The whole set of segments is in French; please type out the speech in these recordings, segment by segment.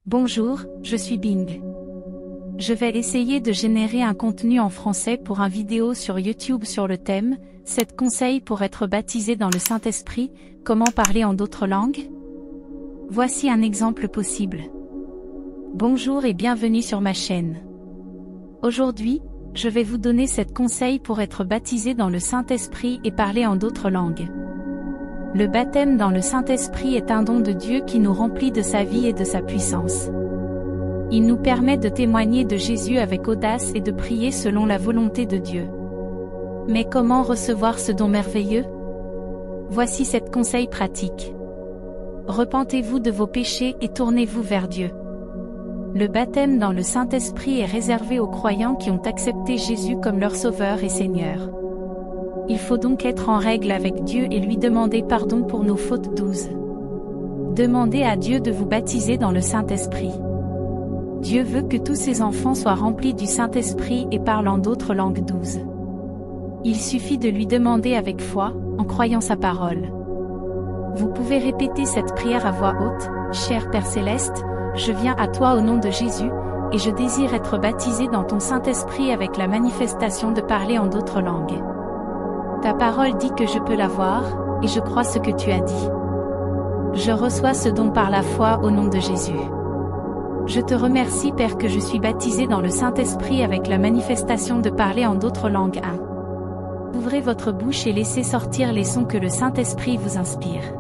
Bonjour, je suis Bing. Je vais essayer de générer un contenu en français pour un vidéo sur YouTube sur le thème « 7 conseils pour être baptisé dans le Saint-Esprit, comment parler en d'autres langues ?» Voici un exemple possible. Bonjour et bienvenue sur ma chaîne. Aujourd'hui, je vais vous donner 7 conseils pour être baptisé dans le Saint-Esprit et parler en d'autres langues. Le baptême dans le Saint-Esprit est un don de Dieu qui nous remplit de sa vie et de sa puissance. Il nous permet de témoigner de Jésus avec audace et de prier selon la volonté de Dieu. Mais comment recevoir ce don merveilleux? Voici 7 conseils pratiques. Repentez-vous de vos péchés et tournez-vous vers Dieu. Le baptême dans le Saint-Esprit est réservé aux croyants qui ont accepté Jésus comme leur Sauveur et Seigneur. Il faut donc être en règle avec Dieu et lui demander pardon pour nos fautes. 12. Demandez à Dieu de vous baptiser dans le Saint-Esprit. Dieu veut que tous ses enfants soient remplis du Saint-Esprit et parlent en d'autres langues. 12. Il suffit de lui demander avec foi, en croyant sa parole. Vous pouvez répéter cette prière à voix haute. Cher Père Céleste, je viens à toi au nom de Jésus, et je désire être baptisé dans ton Saint-Esprit avec la manifestation de parler en d'autres langues. Ta parole dit que je peux l'avoir, et je crois ce que tu as dit. Je reçois ce don par la foi au nom de Jésus. Je te remercie Père que je suis baptisé dans le Saint-Esprit avec la manifestation de parler en d'autres langues. 1. Ouvrez votre bouche et laissez sortir les sons que le Saint-Esprit vous inspire.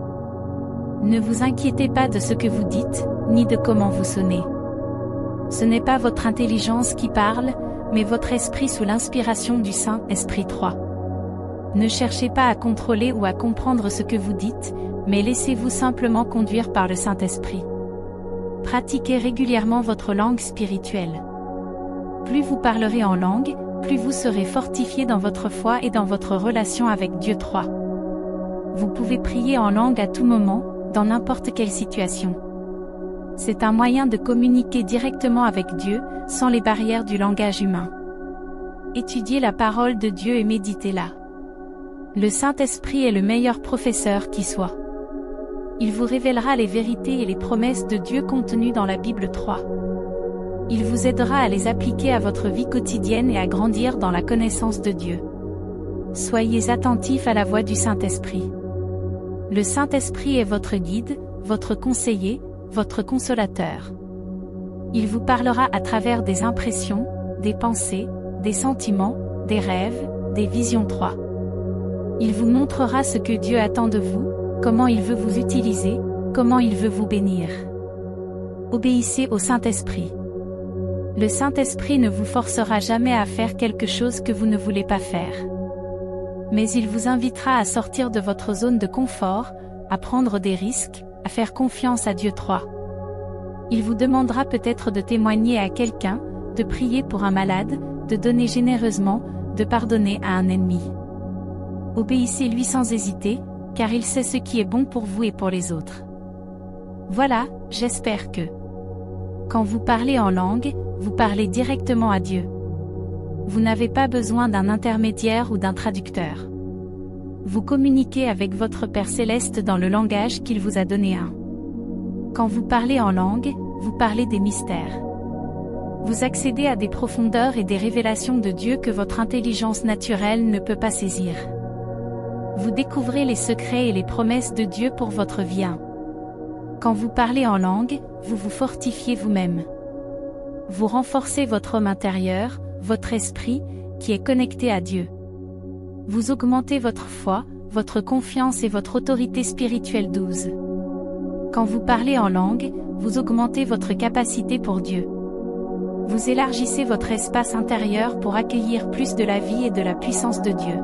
Ne vous inquiétez pas de ce que vous dites, ni de comment vous sonnez. Ce n'est pas votre intelligence qui parle, mais votre esprit sous l'inspiration du Saint-Esprit. 3. Ne cherchez pas à contrôler ou à comprendre ce que vous dites, mais laissez-vous simplement conduire par le Saint-Esprit. Pratiquez régulièrement votre langue spirituelle. Plus vous parlerez en langue, plus vous serez fortifié dans votre foi et dans votre relation avec Dieu. 3. Vous pouvez prier en langue à tout moment, dans n'importe quelle situation. C'est un moyen de communiquer directement avec Dieu, sans les barrières du langage humain. Étudiez la parole de Dieu et méditez-la. Le Saint-Esprit est le meilleur professeur qui soit. Il vous révélera les vérités et les promesses de Dieu contenues dans la Bible. 3. Il vous aidera à les appliquer à votre vie quotidienne et à grandir dans la connaissance de Dieu. Soyez attentifs à la voix du Saint-Esprit. Le Saint-Esprit est votre guide, votre conseiller, votre consolateur. Il vous parlera à travers des impressions, des pensées, des sentiments, des rêves, des visions. 3. Il vous montrera ce que Dieu attend de vous, comment il veut vous utiliser, comment il veut vous bénir. Obéissez au Saint-Esprit. Le Saint-Esprit ne vous forcera jamais à faire quelque chose que vous ne voulez pas faire. Mais il vous invitera à sortir de votre zone de confort, à prendre des risques, à faire confiance à Dieu. 3. Il vous demandera peut-être de témoigner à quelqu'un, de prier pour un malade, de donner généreusement, de pardonner à un ennemi. Obéissez-lui sans hésiter, car il sait ce qui est bon pour vous et pour les autres. Voilà, j'espère que quand vous parlez en langue, vous parlez directement à Dieu. Vous n'avez pas besoin d'un intermédiaire ou d'un traducteur. Vous communiquez avec votre Père Céleste dans le langage qu'il vous a donné. 1. Quand vous parlez en langue, vous parlez des mystères. Vous accédez à des profondeurs et des révélations de Dieu que votre intelligence naturelle ne peut pas saisir. Vous découvrez les secrets et les promesses de Dieu pour votre vie. 1. Quand vous parlez en langue, vous vous fortifiez vous-même. Vous renforcez votre homme intérieur, votre esprit, qui est connecté à Dieu. Vous augmentez votre foi, votre confiance et votre autorité spirituelle. 12. Quand vous parlez en langue, vous augmentez votre capacité pour Dieu. Vous élargissez votre espace intérieur pour accueillir plus de la vie et de la puissance de Dieu.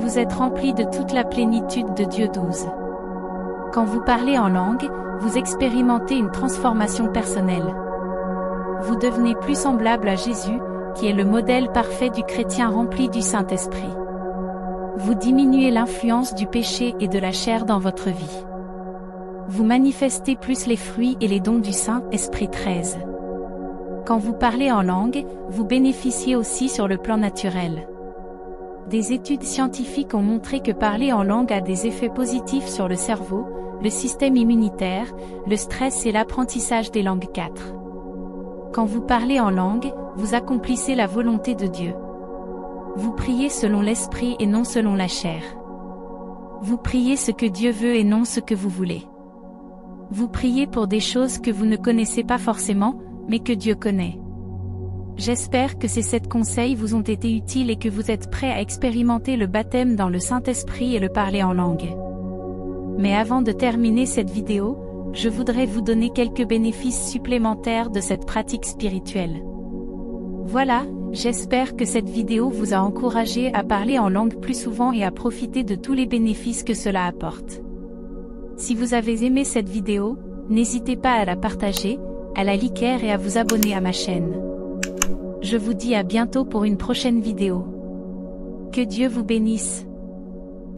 Vous êtes rempli de toute la plénitude de Dieu. 12. Quand vous parlez en langue, vous expérimentez une transformation personnelle. Vous devenez plus semblable à Jésus, qui est le modèle parfait du chrétien rempli du Saint-Esprit. Vous diminuez l'influence du péché et de la chair dans votre vie. Vous manifestez plus les fruits et les dons du Saint-Esprit. 13. Quand vous parlez en langue, vous bénéficiez aussi sur le plan naturel. Des études scientifiques ont montré que parler en langue a des effets positifs sur le cerveau, le système immunitaire, le stress et l'apprentissage des langues 4. Quand vous parlez en langue, vous accomplissez la volonté de Dieu. Vous priez selon l'esprit et non selon la chair. Vous priez ce que Dieu veut et non ce que vous voulez. Vous priez pour des choses que vous ne connaissez pas forcément, mais que Dieu connaît. J'espère que ces 7 conseils vous ont été utiles et que vous êtes prêts à expérimenter le baptême dans le Saint-Esprit et le parler en langue. Mais avant de terminer cette vidéo, je voudrais vous donner quelques bénéfices supplémentaires de cette pratique spirituelle. Voilà, j'espère que cette vidéo vous a encouragé à parler en langue plus souvent et à profiter de tous les bénéfices que cela apporte. Si vous avez aimé cette vidéo, n'hésitez pas à la partager, à la liker et à vous abonner à ma chaîne. Je vous dis à bientôt pour une prochaine vidéo. Que Dieu vous bénisse.